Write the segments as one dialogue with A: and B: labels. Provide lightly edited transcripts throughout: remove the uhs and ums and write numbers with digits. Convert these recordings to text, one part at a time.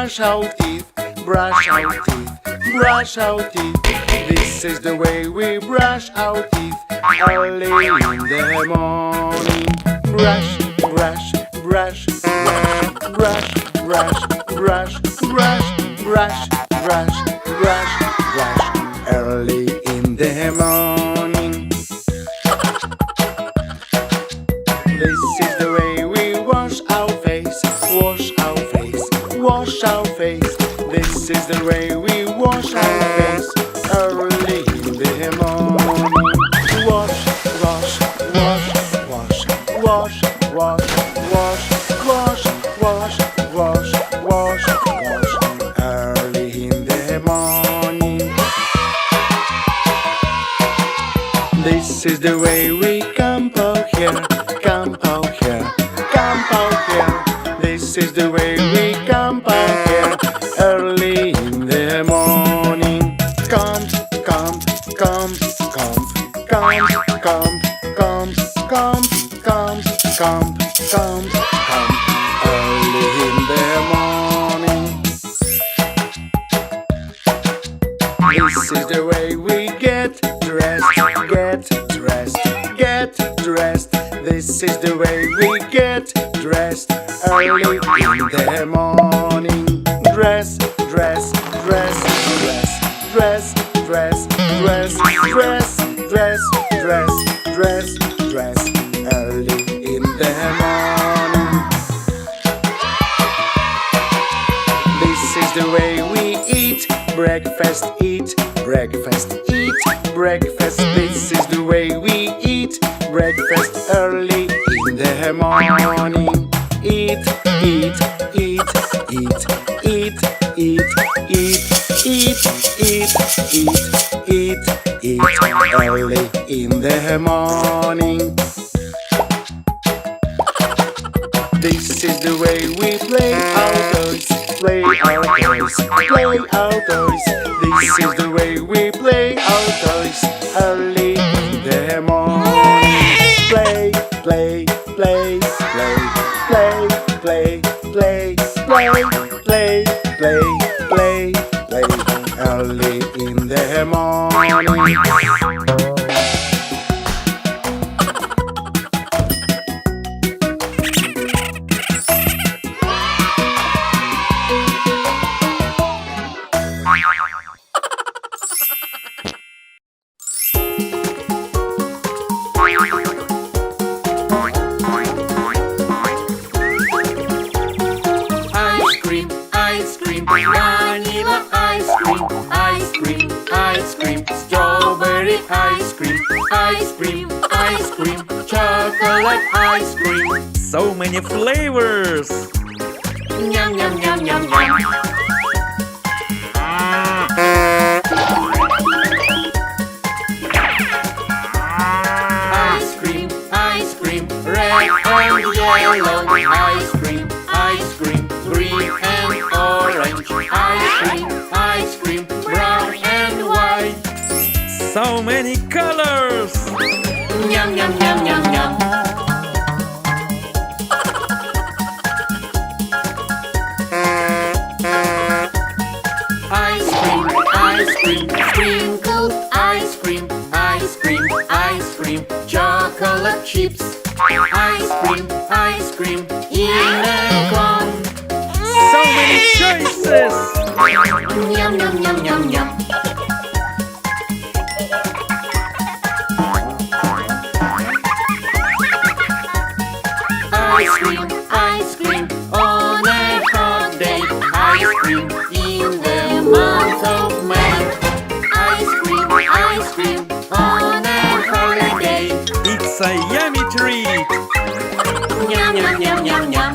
A: brush our teeth, brush our teeth, brush our teeth. This is the way we brush our teeth early in the morning. Brush, brush, brush, brush, brush, brush, brush, brush, brush, brush, brush, early in the morning. This is the way we wash our face, wash our face, wash our face. This is the way we wash our face early in the morning. Wash, wash, wash, wash, wash, wash, wash, wash, wash, wash, wash, wash, early in the morning. This is the way we comb our hair, comb our hair, comb our hair. This is the way we comb our hair early in the morning. Comb, comb, comb, comb, comb, comb, comb, comb, comb, comb, comb, comb, early in the morning. This is the way we get dressed, get dressed, get dressed. This is the way we get dressed early in the morning. Dress, dress, dress, dress, dress, dress, dress, dress, dress, dress, dress, dress, early in the morning. This is the way we eat breakfast, eat breakfast, eat breakfast. This is the way we eat breakfast early in the morning. Eat, eat, eat, eat, eat, eat, eat, eat, eat, eat, eat, eat, early in the morning. This is the way we play outdoors, play outdoors, play outdoors. This is the way we play outdoors early in the morning. Play, play, play, play, play, play, play, play, play, play, play, play, early in the morning.
B: Vanilla ice cream, ice cream, ice cream. Strawberry ice cream, ice cream, ice cream. Chocolate ice cream.
C: So many flavors!
B: Yum, yum, yum, yum, yum. Ice cream, ice cream. Red and yellow. Ice cream, ice cream. Green and orange. Ice cream, brown and white.
C: So many colors!
B: Yum, yum, yum, yum, yum. Ice cream, sprinkled ice cream, ice cream, ice cream. Chocolate chips. Ice cream, in a cone.
C: So many choices!
B: Yum, yum, yum, yum, yum. Ice cream on a hot day. Ice cream in the month of May. Ice cream on a holiday.
C: It's a yummy treat!
B: Yum, yum, yum, yum, yum.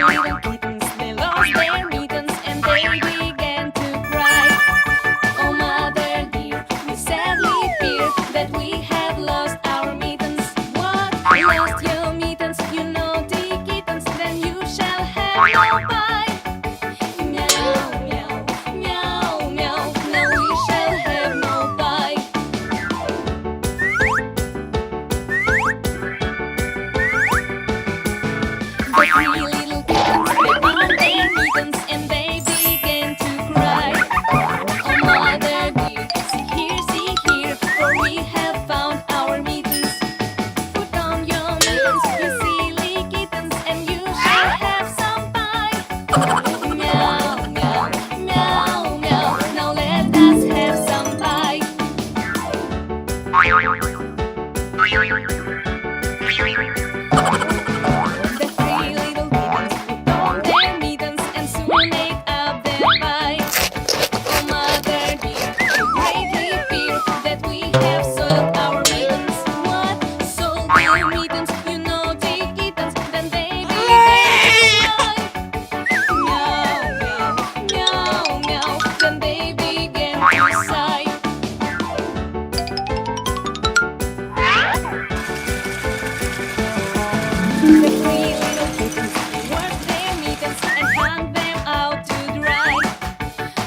D: Little kittens, they lost their mittens and they began to cry. Oh mother dear, we sadly fear that we have lost our have no pie. Meow, meow, meow, meow. Now we shall have no pie. The three little kittens they found their mittens and they began to cry. Oh mother dear, see here, for we have found our mittens. Put on your mittens, you silly kittens, and you shall have some pie. Meow, meow, meow, meow. Now let us have some pie. The three little kittens put on their mittens and soon ate up their pie. Oh mother dear, we greatly fear that we have soiled our mittens. What? Soiled your mittens, you naughty kittens? Then they began to cry. Meow, meow, meow, meow. Then they began to sigh. The three little kittens washed their mittens and hung them out to dry.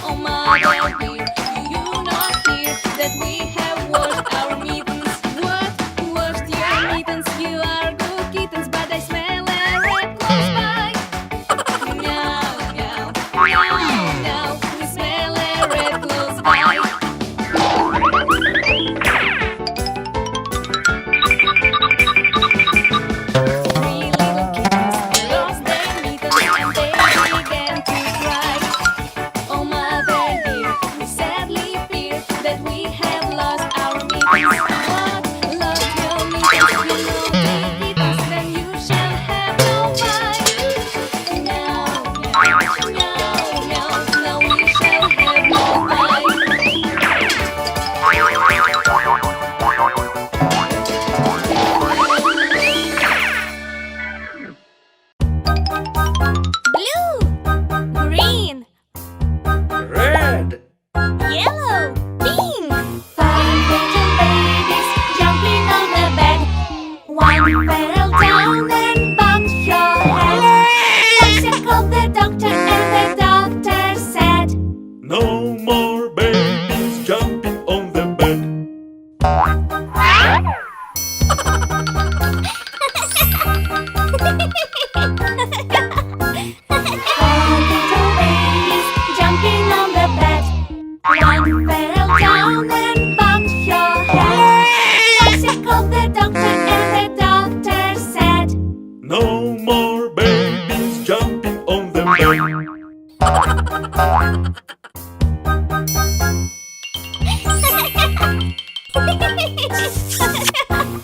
D: Oh mother dear, do you not hear that we have washed our mittens? What? Washed your mittens? You are good kittens, but I smell a rat close by. Meow, meow, meow, meow. We smell a rat close by. Three little kittens lost their mittens and they began to cry. Oh mother dear, we sadly fear that we have lost our mittens. What? Lost your mittens, you naughty kittens? Then you shall have no pie. Meow, meow, meow, meow. Now we shall have no pie. Blue, green,
C: Red.
D: yellow, pink. Five little babies jumping on the bed. One fell down and bumped your head. Lexia called the doctor and the doctor said,
C: No more babies jumping on the bed.
D: Four little babies jumping on the bed. One fell down and bumped your head. Lexia called the doctor and the doctor said,
C: No more babies jumping on the bed.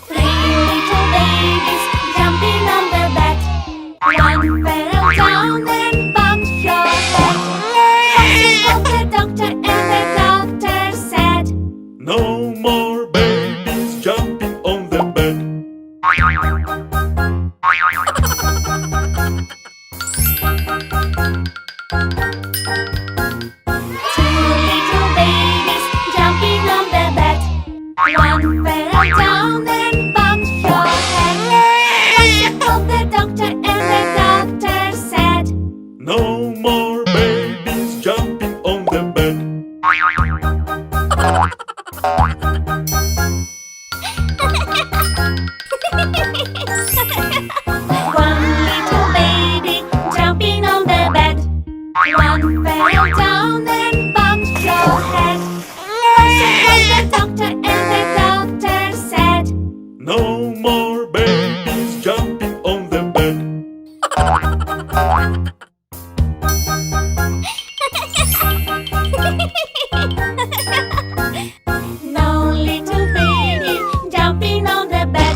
D: Three little babies jumping on the bed. One fell down and bumped your head. Lexia called the doctor and the doctor said,
C: No more babies jumping on the bed.
D: Two little babies jumping on the bed. One fell down and bumped your head. Lexia called the doctor and the doctor said,
C: No more babies jumping on the bed.
D: One little baby jumping on the bed. One fell down and bumped your head. Lexia called the doctor and the doctor said,
C: No more babies jumping on the bed.
D: No little baby jumping on the bed.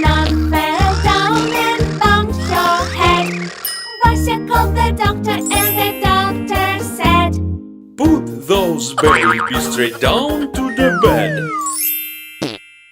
D: None fell down and bumped your head. Lexia called the doctor and the doctor said,
C: Put those babies straight down to the bed.